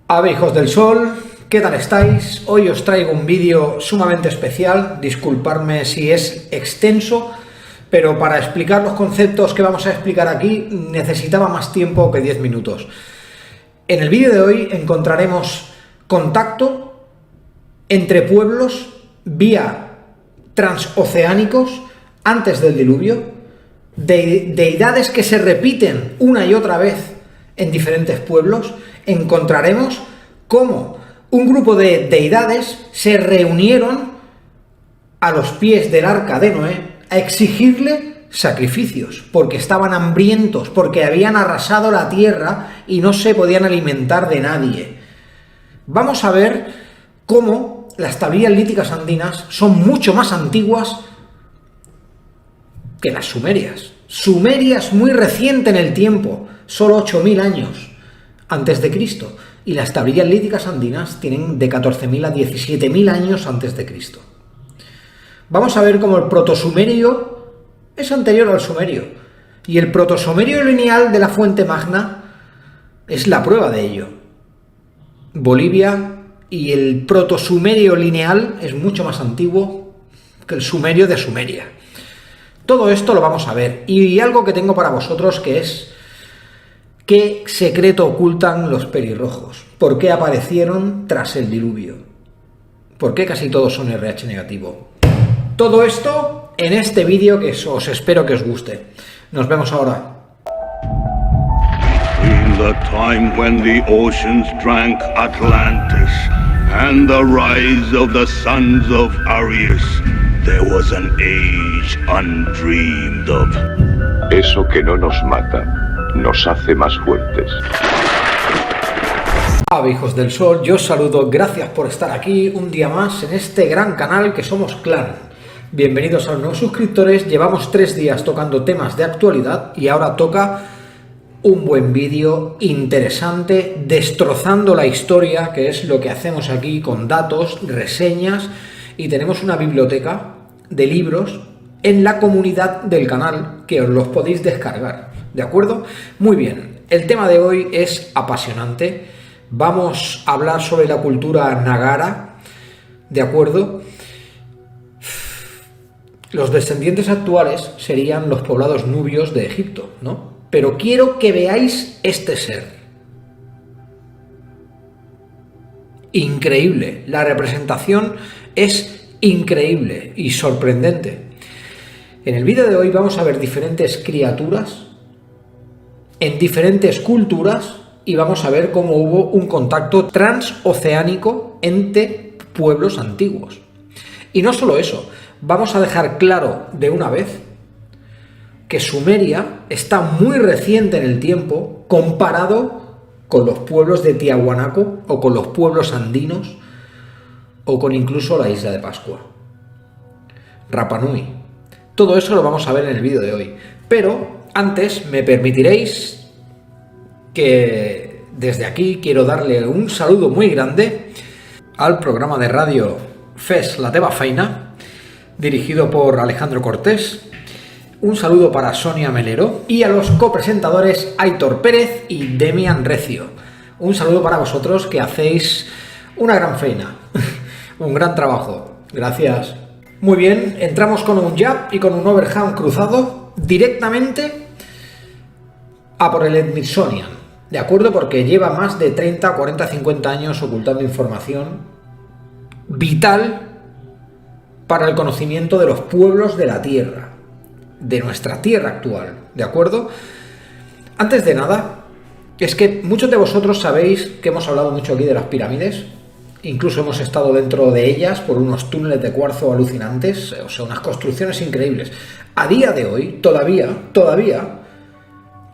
Ave hijos del sol, ¿qué tal estáis? Hoy os traigo un vídeo sumamente especial, disculpadme si es extenso, pero para explicar los conceptos que vamos a explicar aquí necesitaba más tiempo que 10 minutos. En el vídeo de hoy encontraremos contacto entre pueblos vía transoceánicos antes del diluvio, deidades que se repiten una y otra vez en diferentes pueblos. Encontraremos cómo un grupo de deidades se reunieron a los pies del arca de Noé a exigirle sacrificios, porque estaban hambrientos, porque habían arrasado la tierra y no se podían alimentar de nadie. Vamos a ver cómo las tablillas líticas andinas son mucho más antiguas que las sumerias. Sumeria es muy reciente en el tiempo, solo 8.000 años antes de Cristo, y las tablillas líticas andinas tienen de 14.000 a 17.000 años antes de Cristo. Vamos a ver cómo el protosumerio es anterior al sumerio, y el protosumerio lineal de la Fuente Magna es la prueba de ello. Bolivia y el protosumerio lineal es mucho más antiguo que el sumerio de Sumeria. Todo esto lo vamos a ver, y algo que tengo para vosotros que es: ¿qué secreto ocultan los pelirrojos? ¿Por qué aparecieron tras el diluvio? ¿Por qué casi todos son RH negativo? Todo esto en este vídeo que os espero que os guste. Nos vemos ahora. In the time when the oceans drank Atlantis and the rise of the sons of Arius, there was an age undreamed of. Eso que no nos mata nos hace más fuertes. Ave hijos del sol, yo os saludo, gracias por estar aquí un día más en este gran canal que somos Clan. Bienvenidos a los nuevos suscriptores. Llevamos 3 días tocando temas de actualidad y ahora toca un buen vídeo interesante, destrozando la historia, que es lo que hacemos aquí con datos, reseñas, y tenemos una biblioteca de libros en la comunidad del canal que os los podéis descargar, ¿de acuerdo? Muy bien, el tema de hoy es apasionante. Vamos a hablar sobre la cultura Nagara, ¿de acuerdo? Los descendientes actuales serían los poblados nubios de Egipto, ¿no? Pero quiero que veáis este ser. Increíble, la representación es increíble y sorprendente. En el vídeo de hoy vamos a ver diferentes criaturas en diferentes culturas y vamos a ver cómo hubo un contacto transoceánico entre pueblos antiguos. Y no solo eso, vamos a dejar claro de una vez que Sumeria está muy reciente en el tiempo comparado con los pueblos de Tiahuanaco o con los pueblos andinos o con incluso la isla de Pascua, Rapa Nui. Todo eso lo vamos a ver en el vídeo de hoy. Pero antes me permitiréis que desde aquí quiero darle un saludo muy grande al programa de radio Fes la teva feina, dirigido por Alejandro Cortés. Un saludo para Sonia Melero y a los copresentadores Aitor Pérez y Demian Recio. Un saludo para vosotros que hacéis una gran feina, un gran trabajo. Gracias. Muy bien, entramos con un jab y con un overhand cruzado directamente a por el Smithsonian, ¿de acuerdo? Porque lleva más de 30, 40, 50 años ocultando información vital para el conocimiento de los pueblos de la Tierra, de nuestra Tierra actual, ¿de acuerdo? Antes de nada, es que muchos de vosotros sabéis que hemos hablado mucho aquí de las pirámides, incluso hemos estado dentro de ellas por unos túneles de cuarzo alucinantes, o sea, unas construcciones increíbles. A día de hoy, todavía,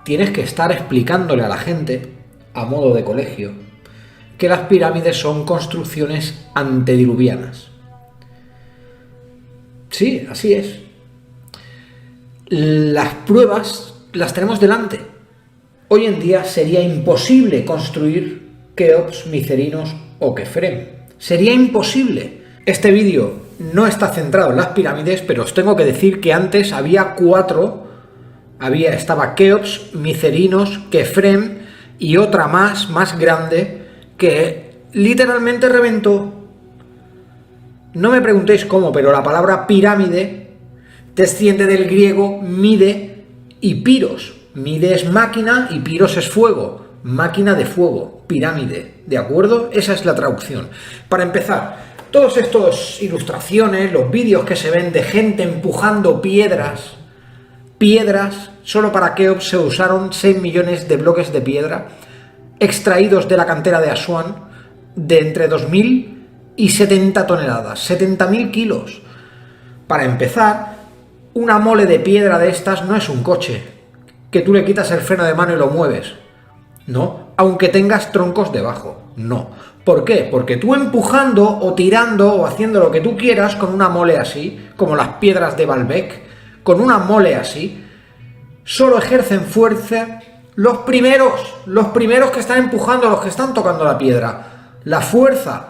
tienes que estar explicándole a la gente, a modo de colegio, que las pirámides son construcciones antediluvianas. Sí, así es. Las pruebas las tenemos delante. Hoy en día sería imposible construir Keops, Micerinos o Kefrem. Sería imposible. Este vídeo no está centrado en las pirámides, pero os tengo que decir que antes había 4. Estaba Keops, Micerinos, Kefrem y otra más grande, que literalmente reventó. No me preguntéis cómo, pero la palabra pirámide desciende del griego mide y piros. Mide es máquina y piros es fuego. Máquina de fuego, pirámide, ¿de acuerdo? Esa es la traducción. Para empezar, todas estas ilustraciones, los vídeos que se ven de gente empujando piedras, solo para Keops se usaron 6 millones de bloques de piedra extraídos de la cantera de Asuán de entre 2.000 y 70 toneladas, 70.000 kilos. Para empezar, una mole de piedra de estas no es un coche, que tú le quitas el freno de mano y lo mueves. No, aunque tengas troncos debajo, no. ¿Por qué? Porque tú empujando o tirando o haciendo lo que tú quieras con una mole así, como las piedras de Baalbek, con una mole así, solo ejercen fuerza los primeros que están empujando, los que están tocando la piedra. La fuerza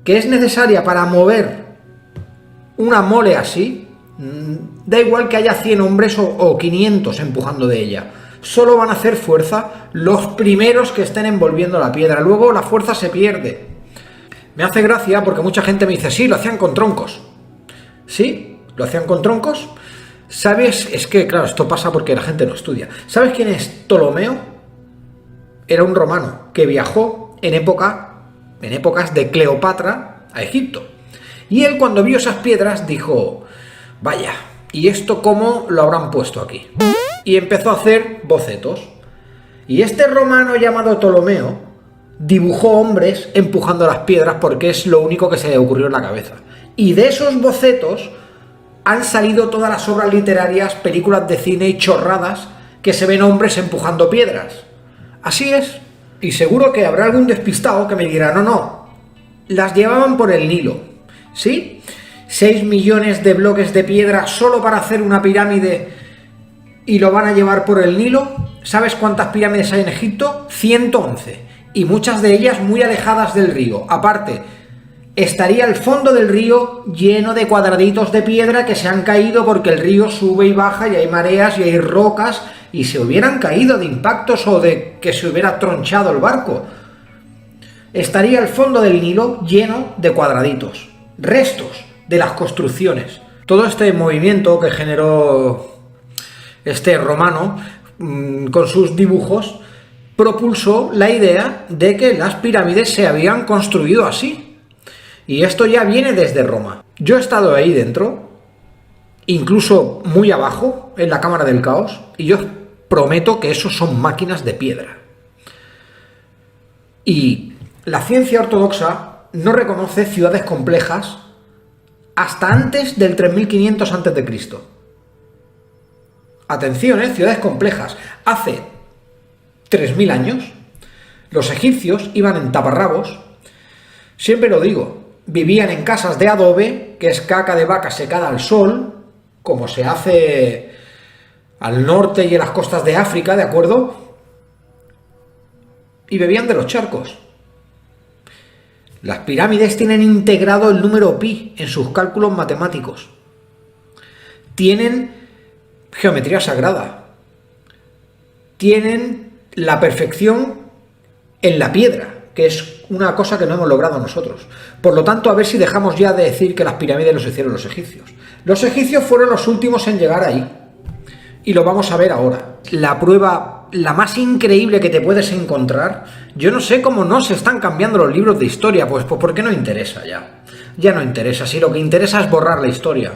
que es necesaria para mover una mole así, da igual que haya 100 hombres o 500 empujando de ella. Solo van a hacer fuerza los primeros que estén envolviendo la piedra. Luego la fuerza se pierde. Me hace gracia porque mucha gente me dice, sí, lo hacían con troncos. ¿Sí? ¿Lo hacían con troncos? ¿Sabes? Es que, claro, esto pasa porque la gente no estudia. ¿Sabes quién es Ptolomeo? Era un romano que viajó en épocas de Cleopatra a Egipto. Y él, cuando vio esas piedras, dijo, vaya, ¿y esto cómo lo habrán puesto aquí? Y empezó a hacer bocetos. Y este romano llamado Ptolomeo dibujó hombres empujando las piedras porque es lo único que se le ocurrió en la cabeza. Y de esos bocetos han salido todas las obras literarias, películas de cine y chorradas que se ven hombres empujando piedras. Así es. Y seguro que habrá algún despistado que me dirá, no, las llevaban por el Nilo. ¿Sí? 6 millones de bloques de piedra solo para hacer una pirámide y lo van a llevar por el Nilo. ¿Sabes cuántas pirámides hay en Egipto? 111. Y muchas de ellas muy alejadas del río. Aparte, estaría el fondo del río lleno de cuadraditos de piedra que se han caído porque el río sube y baja y hay mareas y hay rocas y se hubieran caído de impactos o de que se hubiera tronchado el barco. Estaría el fondo del Nilo lleno de cuadraditos, restos de las construcciones. Todo este movimiento que generó este romano con sus dibujos propulsó la idea de que las pirámides se habían construido así. Y esto ya viene desde Roma. Yo he estado ahí dentro, incluso muy abajo, en la Cámara del Caos, y yo prometo que eso son máquinas de piedra. Y la ciencia ortodoxa no reconoce ciudades complejas hasta antes del 3500 a.C. Atención, ciudades complejas. Hace 3000 años, los egipcios iban en taparrabos, siempre lo digo, vivían en casas de adobe, que es caca de vaca secada al sol, como se hace al norte y en las costas de África, ¿de acuerdo? Y bebían de los charcos. Las pirámides tienen integrado el número pi en sus cálculos matemáticos. Tienen geometría sagrada. Tienen la perfección en la piedra, que es una cosa que no hemos logrado nosotros. Por lo tanto, a ver si dejamos ya de decir que las pirámides los hicieron los egipcios. Los egipcios fueron los últimos en llegar ahí. Y lo vamos a ver ahora. La prueba, la más increíble que te puedes encontrar, yo no sé cómo no se están cambiando los libros de historia, pues porque no interesa ya. Ya no interesa, si lo que interesa es borrar la historia,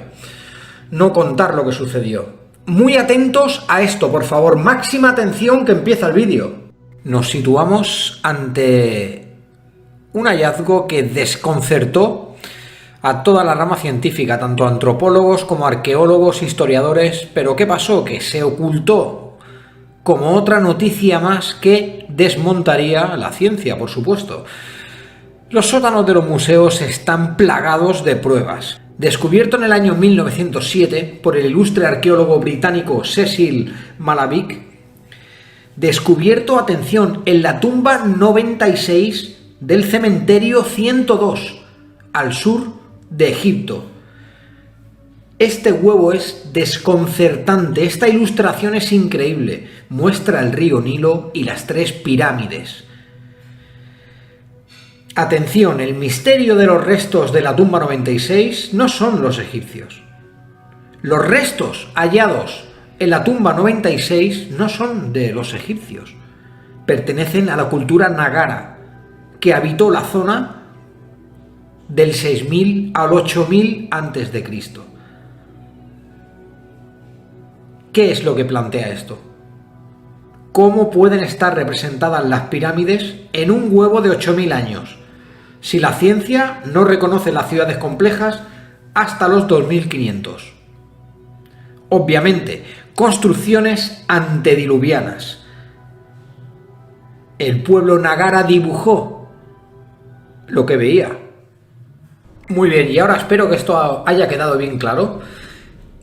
no contar lo que sucedió. Muy atentos a esto, por favor, máxima atención que empieza el vídeo. Nos situamos ante un hallazgo que desconcertó a toda la rama científica, tanto antropólogos como arqueólogos, historiadores. Pero ¿qué pasó? Que se ocultó como otra noticia más que desmontaría la ciencia, por supuesto. Los sótanos de los museos están plagados de pruebas. Descubierto en el año 1907 por el ilustre arqueólogo británico Cecil Malabic, descubierto, atención, en la tumba 96 del cementerio 102, al sur de Egipto. Este huevo es desconcertante, esta ilustración es increíble, muestra el río Nilo y las 3 pirámides. Atención, el misterio de los restos de la tumba 96 no son los egipcios. Los restos hallados en la tumba 96 no son de los egipcios. Pertenecen a la cultura Nagara, que habitó la zona del 6000 al 8000 a.C. ¿Qué es lo que plantea esto? ¿Cómo pueden estar representadas las pirámides en un huevo de 8000 años, si la ciencia no reconoce las ciudades complejas hasta los 2500? Obviamente, construcciones antediluvianas. El pueblo Nagara dibujó lo que veía. Muy bien, y ahora espero que esto haya quedado bien claro,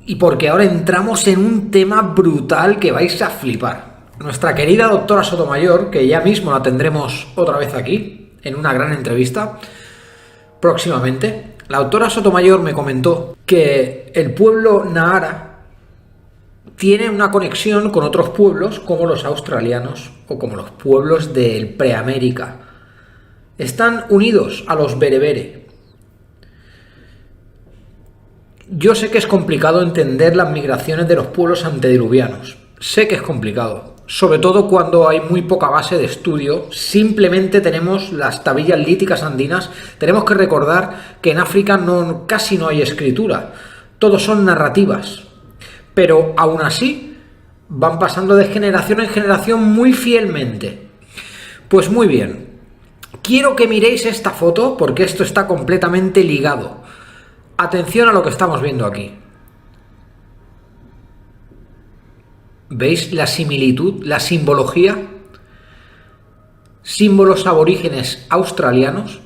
y porque ahora entramos en un tema brutal que vais a flipar. Nuestra querida doctora Sotomayor, que ya mismo la tendremos otra vez aquí, en una gran entrevista, próximamente, la doctora Sotomayor me comentó que el pueblo Nahara tiene una conexión con otros pueblos como los australianos o como los pueblos del Preamérica. Están unidos a los berebere. Yo sé que es complicado entender las migraciones de los pueblos antediluvianos. Sé que es complicado, sobre todo cuando hay muy poca base de estudio. Simplemente tenemos las tablillas líticas andinas. Tenemos que recordar que en África casi no hay escritura. Todos son narrativas. Pero aún así van pasando de generación en generación muy fielmente. Pues muy bien. Quiero que miréis esta foto porque esto está completamente ligado. Atención a lo que estamos viendo aquí. ¿Veis la similitud, la simbología? Símbolos aborígenes australianos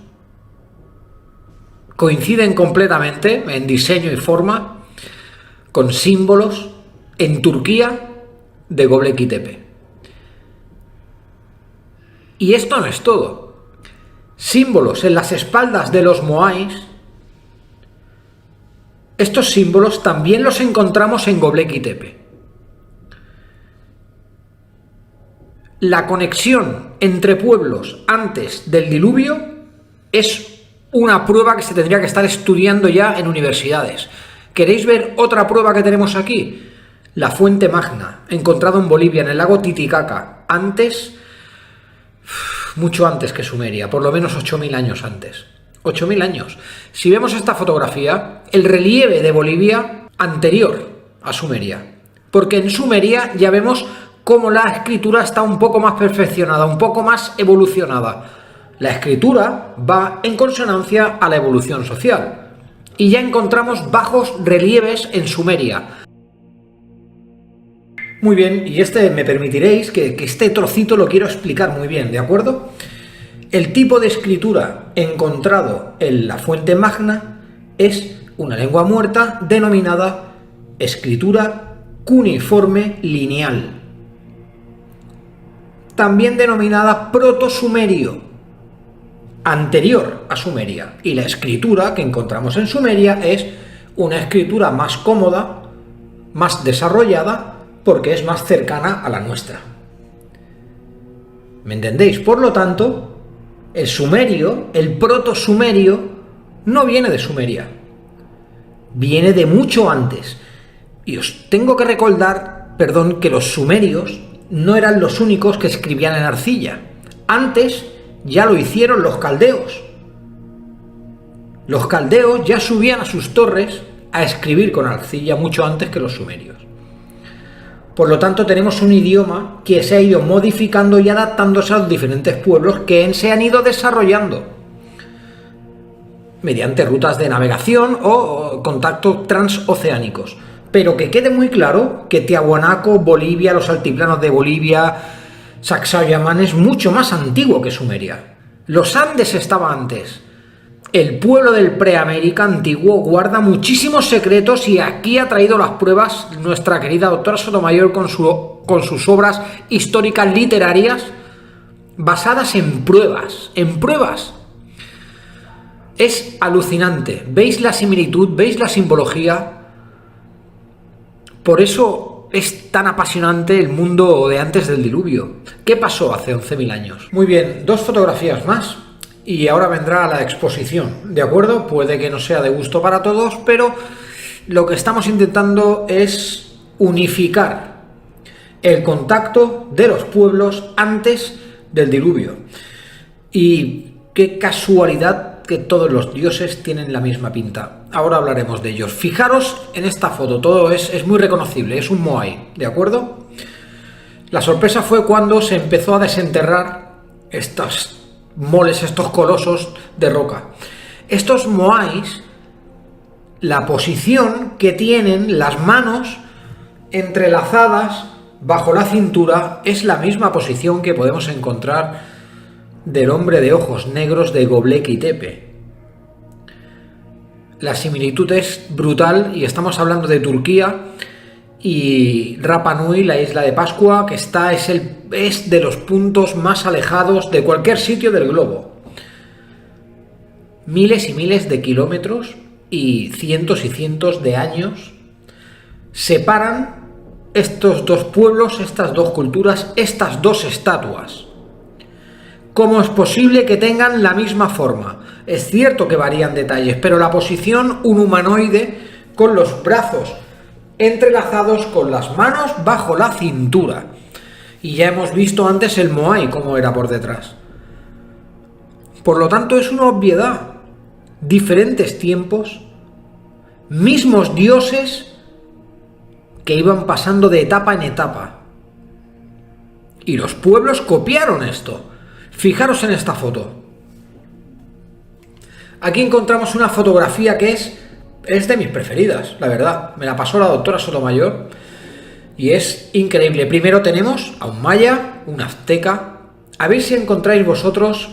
coinciden completamente en diseño y forma con símbolos en Turquía de Göbekli Tepe. Y esto no es todo. Símbolos en las espaldas de los moais. Estos símbolos también los encontramos en Göbekli Tepe. La conexión entre pueblos antes del diluvio es una prueba que se tendría que estar estudiando ya en universidades. ¿Queréis ver otra prueba que tenemos aquí? La fuente magna, encontrado en Bolivia, en el lago Titicaca, mucho antes que Sumeria, por lo menos 8000 años antes. 8000 años. Si vemos esta fotografía, el relieve de Bolivia anterior a Sumeria, porque en Sumeria ya vemos cómo la escritura está un poco más perfeccionada, un poco más evolucionada. La escritura va en consonancia a la evolución social. Y ya encontramos bajos relieves en Sumeria. Muy bien, y me permitiréis que este trocito lo quiero explicar muy bien, ¿de acuerdo? El tipo de escritura encontrado en la fuente magna es una lengua muerta denominada escritura cuneiforme lineal, también denominada proto-sumerio, anterior a Sumeria, y la escritura que encontramos en Sumeria es una escritura más cómoda, más desarrollada, porque es más cercana a la nuestra. ¿Me entendéis? Por lo tanto, el sumerio, el proto-sumerio, no viene de Sumeria, viene de mucho antes. Y os tengo que recordar, que los sumerios no eran los únicos que escribían en arcilla. Antes ya lo hicieron los caldeos. Los caldeos ya subían a sus torres a escribir con arcilla mucho antes que los sumerios. Por lo tanto, tenemos un idioma que se ha ido modificando y adaptándose a los diferentes pueblos que se han ido desarrollando mediante rutas de navegación o contactos transoceánicos. Pero que quede muy claro que Tiahuanaco, Bolivia, los altiplanos de Bolivia, Sacsayhuamán es mucho más antiguo que Sumeria. Los Andes estaba antes. El pueblo del Preamérica antiguo guarda muchísimos secretos y aquí ha traído las pruebas nuestra querida doctora Sotomayor con sus obras históricas literarias basadas en pruebas. Es alucinante. ¿Veis la similitud? ¿Veis la simbología? Por eso es tan apasionante el mundo de antes del diluvio. ¿Qué pasó hace 11.000 años? Muy bien, dos fotografías más. y ahora vendrá la exposición, ¿de acuerdo? Puede que no sea de gusto para todos, pero lo que estamos intentando es unificar el contacto de los pueblos antes del diluvio. Y qué casualidad que todos los dioses tienen la misma pinta. Ahora hablaremos de ellos. Fijaros en esta foto, todo es muy reconocible, es un moai, ¿de acuerdo? La sorpresa fue cuando se empezó a desenterrar estos moles, estos colosos de roca. Estos moais, la posición que tienen, las manos entrelazadas bajo la cintura, es la misma posición que podemos encontrar del hombre de ojos negros de Göbekli Tepe. La similitud es brutal y estamos hablando de Turquía y Rapa Nui, la isla de Pascua, que es de los puntos más alejados de cualquier sitio del globo. Miles y miles de kilómetros y cientos de años separan estos dos pueblos, estas dos culturas, estas dos estatuas. ¿Cómo es posible que tengan la misma forma? Es cierto que varían detalles, pero la posición, un humanoide con los brazos entrelazados, con las manos bajo la cintura. Y ya hemos visto antes el moai, cómo era por detrás. Por lo tanto, es una obviedad. Diferentes tiempos, mismos dioses que iban pasando de etapa en etapa. Y los pueblos copiaron esto. Fijaros en esta foto. Aquí encontramos una fotografía que es de mis preferidas, la verdad. Me la pasó la doctora Sotomayor y es increíble. Primero tenemos a un maya, un azteca. A ver si encontráis vosotros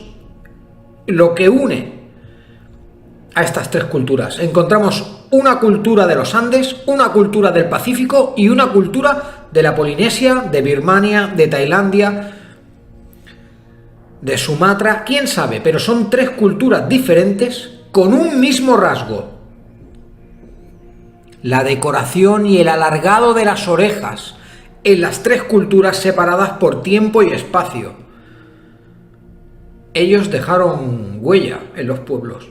lo que une a estas tres culturas. Encontramos una cultura de los Andes, una cultura del Pacífico y una cultura de la Polinesia, de Birmania, de Tailandia, de Sumatra, quién sabe, pero son tres culturas diferentes con un mismo rasgo. La decoración y el alargado de las orejas en las tres culturas separadas por tiempo y espacio. Ellos dejaron huella en los pueblos.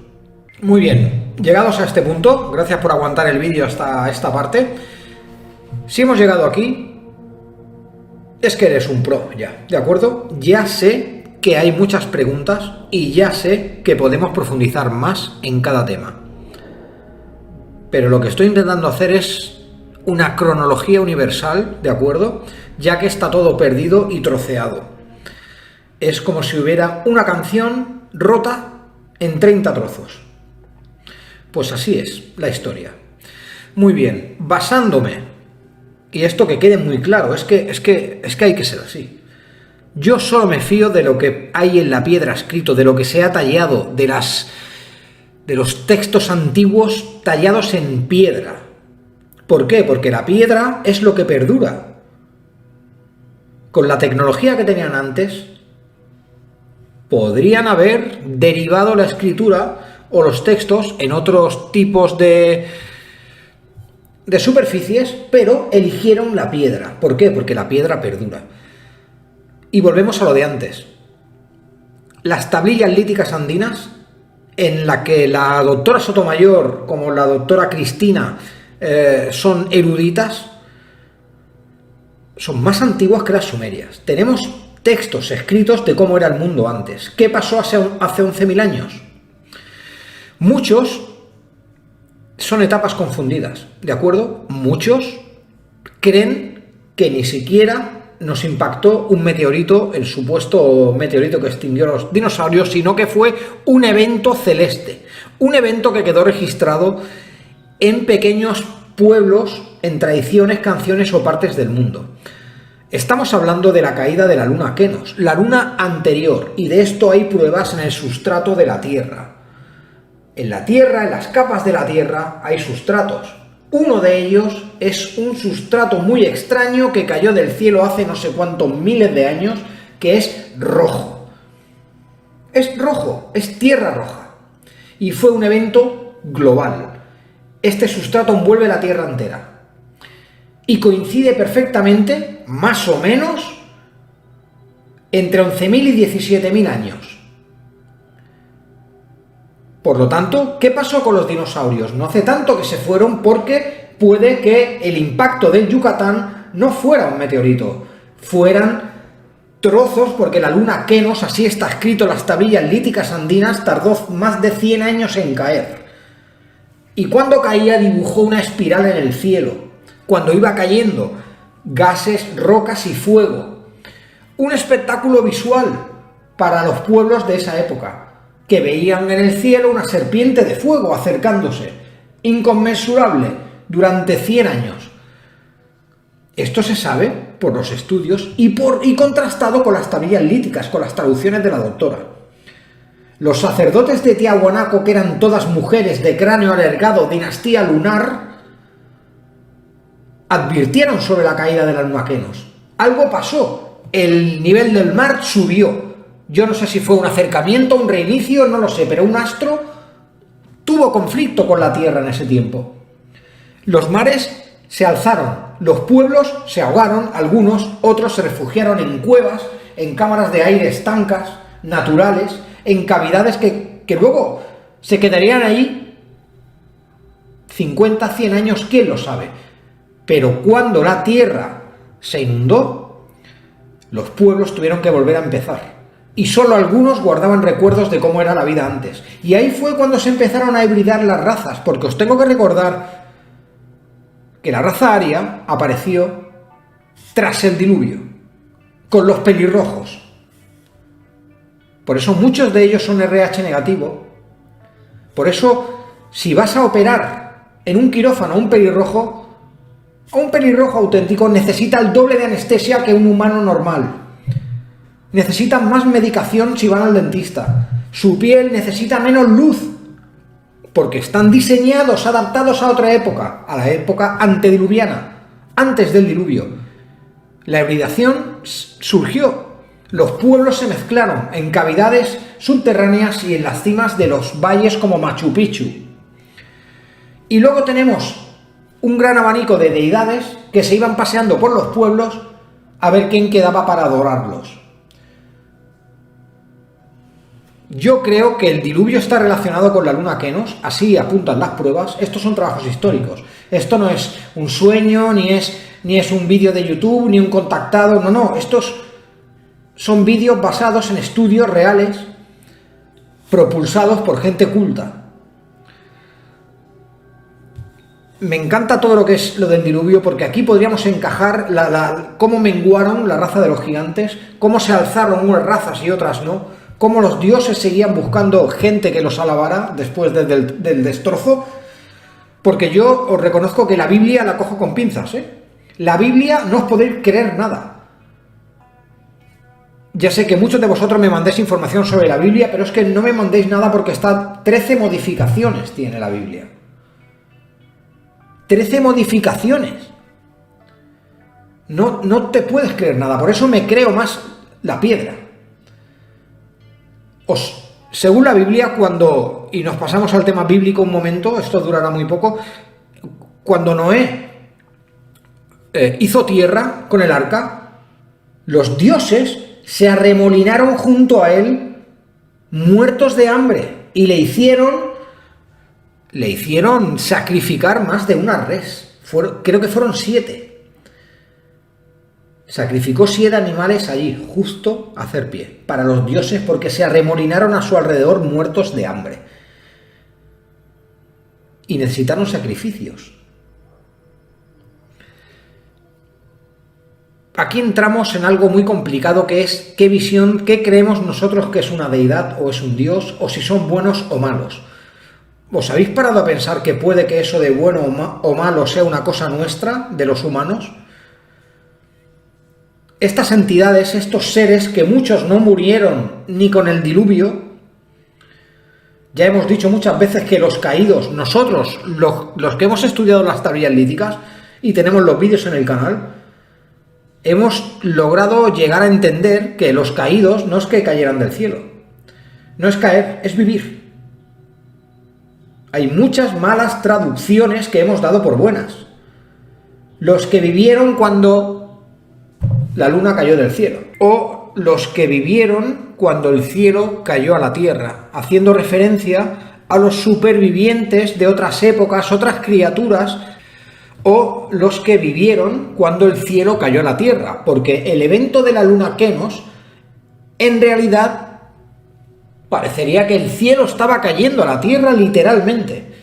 Muy bien, llegados a este punto, gracias por aguantar el vídeo hasta esta parte. Si hemos llegado aquí, es que eres un pro ya, ¿de acuerdo? Ya sé que hay muchas preguntas y ya sé que podemos profundizar más en cada tema. Pero lo que estoy intentando hacer es una cronología universal, ¿de acuerdo? Ya que está todo perdido y troceado. Es como si hubiera una canción rota en 30 trozos. Pues así es la historia. Muy bien, basándome, y esto que quede muy claro, es que hay que ser así. Yo solo me fío de lo que hay en la piedra escrito, de lo que se ha tallado, de los textos antiguos tallados en piedra. ¿Por qué? Porque la piedra es lo que perdura. Con la tecnología que tenían antes, podrían haber derivado la escritura o los textos en otros tipos de superficies, pero eligieron la piedra. ¿Por qué? Porque la piedra perdura. Y volvemos a lo de antes. Las tablillas líticas andinas, en la que la doctora Sotomayor como la doctora Cristina son eruditas, son más antiguas que las sumerias. Tenemos textos escritos de cómo era el mundo antes. ¿Qué pasó hace 11.000 años? Muchos son etapas confundidas, ¿de acuerdo? Muchos creen que ni siquiera nos impactó un meteorito, el supuesto meteorito que extinguió a los dinosaurios, sino que fue un evento celeste, un evento que quedó registrado en pequeños pueblos, en tradiciones, canciones o partes del mundo. Estamos hablando de la caída de la luna Kenos, la luna anterior, y de esto hay pruebas en el sustrato de la Tierra. En la Tierra, en las capas de la Tierra, hay sustratos. Uno de ellos es un sustrato muy extraño que cayó del cielo hace no sé cuántos miles de años, que es rojo. Es rojo, es tierra roja. Y fue un evento global. Este sustrato envuelve la Tierra entera. Y coincide perfectamente, más o menos, entre 11.000 y 17.000 años. Por lo tanto, ¿qué pasó con los dinosaurios? No hace tanto que se fueron porque puede que el impacto del Yucatán no fuera un meteorito, fueran trozos, porque la luna Kenos, así está escrito en las tablillas líticas andinas, tardó más de 100 años en caer. Y cuando caía dibujó una espiral en el cielo, cuando iba cayendo, gases, rocas y fuego. Un espectáculo visual para los pueblos de esa época, que veían en el cielo una serpiente de fuego acercándose, inconmensurable, durante 100 años. Esto se sabe por los estudios y contrastado con las tablillas líticas, con las traducciones de la doctora. Los sacerdotes de Tiahuanaco, que eran todas mujeres de cráneo alargado, dinastía lunar, advirtieron sobre la caída de la luna Kenos. Algo pasó, el nivel del mar subió. Yo no sé si fue un acercamiento, un reinicio, no lo sé, pero un astro tuvo conflicto con la Tierra en ese tiempo. Los mares se alzaron, los pueblos se ahogaron, algunos, otros se refugiaron en cuevas, en cámaras de aire estancas, naturales, en cavidades que luego se quedarían ahí 50, 100 años, quién lo sabe. Pero cuando la Tierra se inundó, los pueblos tuvieron que volver a empezar. Y solo algunos guardaban recuerdos de cómo era la vida antes. Y ahí fue cuando se empezaron a hibridar las razas, porque os tengo que recordar que la raza aria apareció tras el diluvio, con los pelirrojos. Por eso muchos de ellos son RH negativo. Por eso, si vas a operar en un quirófano a un pelirrojo auténtico necesita el doble de anestesia que un humano normal. Necesitan más medicación si van al dentista. Su piel necesita menos luz, porque están diseñados, adaptados a otra época, a la época antediluviana, antes del diluvio. La hibridación surgió. Los pueblos se mezclaron en cavidades subterráneas y en las cimas de los valles como Machu Picchu. Y luego tenemos un gran abanico de deidades que se iban paseando por los pueblos a ver quién quedaba para adorarlos. Yo creo que el diluvio está relacionado con la luna Kenos, así apuntan las pruebas. Estos son trabajos históricos. Esto no es un sueño, ni es un vídeo de YouTube, ni un contactado. No, estos son vídeos basados en estudios reales, propulsados por gente culta. Me encanta todo lo que es lo del diluvio, porque aquí podríamos encajar cómo menguaron la raza de los gigantes, cómo se alzaron unas razas y otras no, cómo los dioses seguían buscando gente que los alabara después del destrozo, porque yo os reconozco que la Biblia la cojo con pinzas, ¿eh? La Biblia no os podéis creer nada. Ya sé que muchos de vosotros me mandéis información sobre la Biblia, pero es que no me mandéis nada porque 13 modificaciones tiene la Biblia. 13 modificaciones. No te puedes creer nada, por eso me creo más la piedra. Según la Biblia, y nos pasamos al tema bíblico un momento, esto durará muy poco, cuando Noé hizo tierra con el arca, los dioses se arremolinaron junto a él, muertos de hambre, y le hicieron sacrificar más de una res. Creo que fueron 7. Sacrificó 7 animales allí, justo a hacer pie, para los dioses, porque se arremolinaron a su alrededor muertos de hambre. Y necesitaron sacrificios. Aquí entramos en algo muy complicado, que es qué creemos nosotros que es una deidad o es un dios, o si son buenos o malos. ¿Os habéis parado a pensar que puede que eso de bueno o malo sea una cosa nuestra, de los humanos? Estas entidades, estos seres que muchos no murieron ni con el diluvio, ya hemos dicho muchas veces que los caídos, nosotros, los que hemos estudiado las tablillas líticas y tenemos los vídeos en el canal, hemos logrado llegar a entender que los caídos no es que cayeran del cielo, no es caer, es vivir. Hay muchas malas traducciones que hemos dado por buenas. Los que vivieron cuando la luna cayó del cielo, o los que vivieron cuando el cielo cayó a la tierra, haciendo referencia a los supervivientes de otras épocas, otras criaturas, o los que vivieron cuando el cielo cayó a la tierra, porque el evento de la luna Kenos, en realidad, parecería que el cielo estaba cayendo a la tierra literalmente.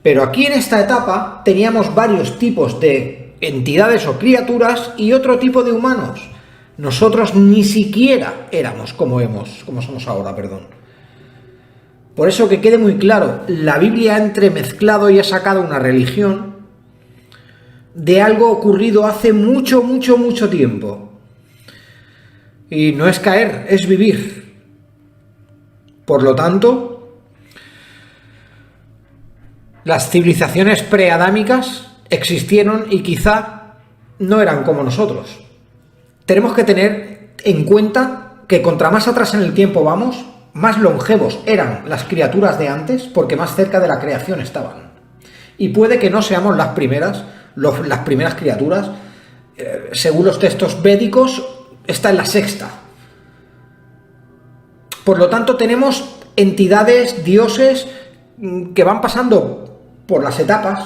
Pero aquí en esta etapa teníamos varios tipos de entidades o criaturas y otro tipo de humanos. Nosotros ni siquiera éramos como somos ahora, perdón. Por eso, que quede muy claro, la Biblia ha entremezclado y ha sacado una religión de algo ocurrido hace mucho, mucho, mucho tiempo. Y no es caer, es vivir. Por lo tanto, las civilizaciones preadámicas existieron y quizá no eran como nosotros. Tenemos que tener en cuenta que contra más atrás en el tiempo vamos, más longevos eran las criaturas de antes, porque más cerca de la creación estaban. Y puede que no seamos las primeras criaturas. Según los textos védicos, está en la sexta. Por lo tanto, tenemos entidades, dioses, que van pasando por las etapas,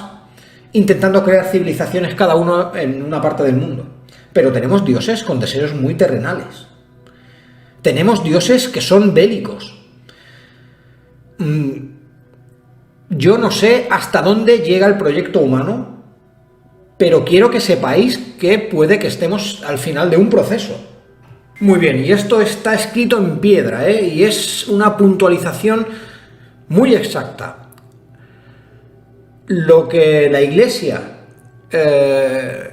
intentando crear civilizaciones cada uno en una parte del mundo. Pero tenemos dioses con deseos muy terrenales. Tenemos dioses que son bélicos. Yo no sé hasta dónde llega el proyecto humano, pero quiero que sepáis que puede que estemos al final de un proceso. Muy bien, y esto está escrito en piedra, y es una puntualización muy exacta. Lo que la Iglesia,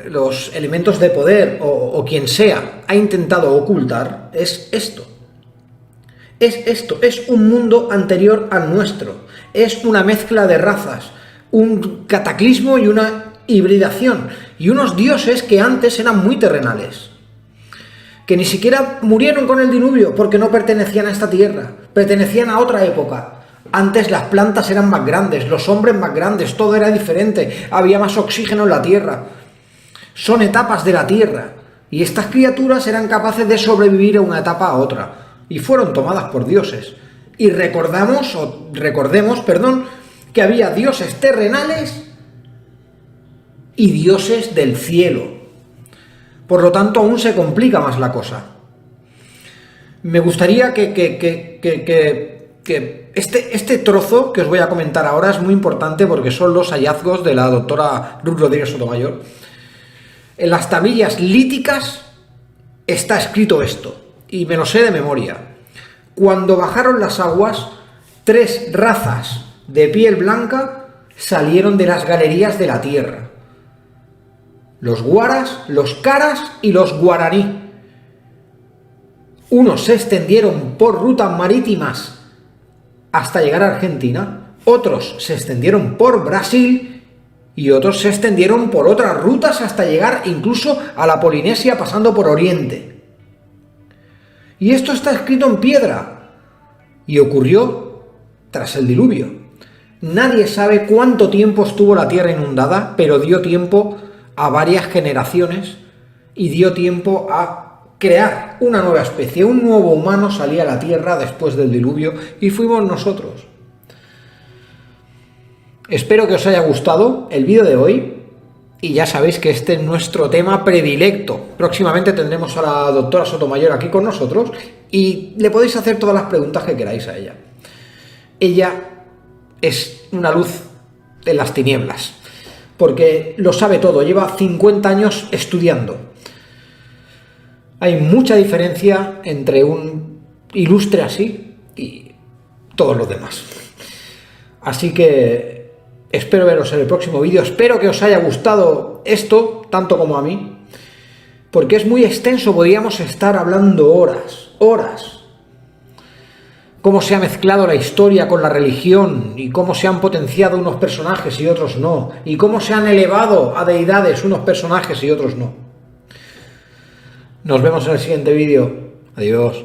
los elementos de poder o quien sea ha intentado ocultar es esto. Es un mundo anterior al nuestro, es una mezcla de razas, un cataclismo y una hibridación, y unos dioses que antes eran muy terrenales, que ni siquiera murieron con el diluvio porque no pertenecían a esta tierra, pertenecían a otra época. Antes las plantas eran más grandes, los hombres más grandes, todo era diferente, había más oxígeno en la tierra. Son etapas de la tierra, y estas criaturas eran capaces de sobrevivir de una etapa a otra, y fueron tomadas por dioses. Y recordemos, que había dioses terrenales y dioses del cielo. Por lo tanto, aún se complica más la cosa. Me gustaría que este trozo que os voy a comentar ahora es muy importante, porque son los hallazgos de la doctora Ruth Rodríguez Sotomayor. En las tablillas líticas está escrito esto, y me lo sé de memoria. Cuando bajaron las aguas, 3 razas de piel blanca salieron de las galerías de la tierra: los guaras, los caras y los guaraní. Unos se extendieron por rutas marítimas hasta llegar a Argentina, otros se extendieron por Brasil y otros se extendieron por otras rutas hasta llegar incluso a la Polinesia, pasando por Oriente. Y esto está escrito en piedra y ocurrió tras el diluvio. Nadie sabe cuánto tiempo estuvo la tierra inundada, pero dio tiempo a varias generaciones y dio tiempo a crear una nueva especie. Un nuevo humano salía a la tierra después del diluvio y fuimos nosotros. Espero que os haya gustado el vídeo de hoy, y ya sabéis que este es nuestro tema predilecto. Próximamente tendremos a la doctora Sotomayor aquí con nosotros y le podéis hacer todas las preguntas que queráis a ella. Ella es una luz en las tinieblas, porque lo sabe todo, lleva 50 años estudiando. Hay mucha diferencia entre un ilustre así y todos los demás. Así que espero veros en el próximo vídeo. Espero que os haya gustado esto, tanto como a mí, porque es muy extenso, podríamos estar hablando horas. Cómo se ha mezclado la historia con la religión, y cómo se han potenciado unos personajes y otros no, y cómo se han elevado a deidades unos personajes y otros no. Nos vemos en el siguiente vídeo. Adiós.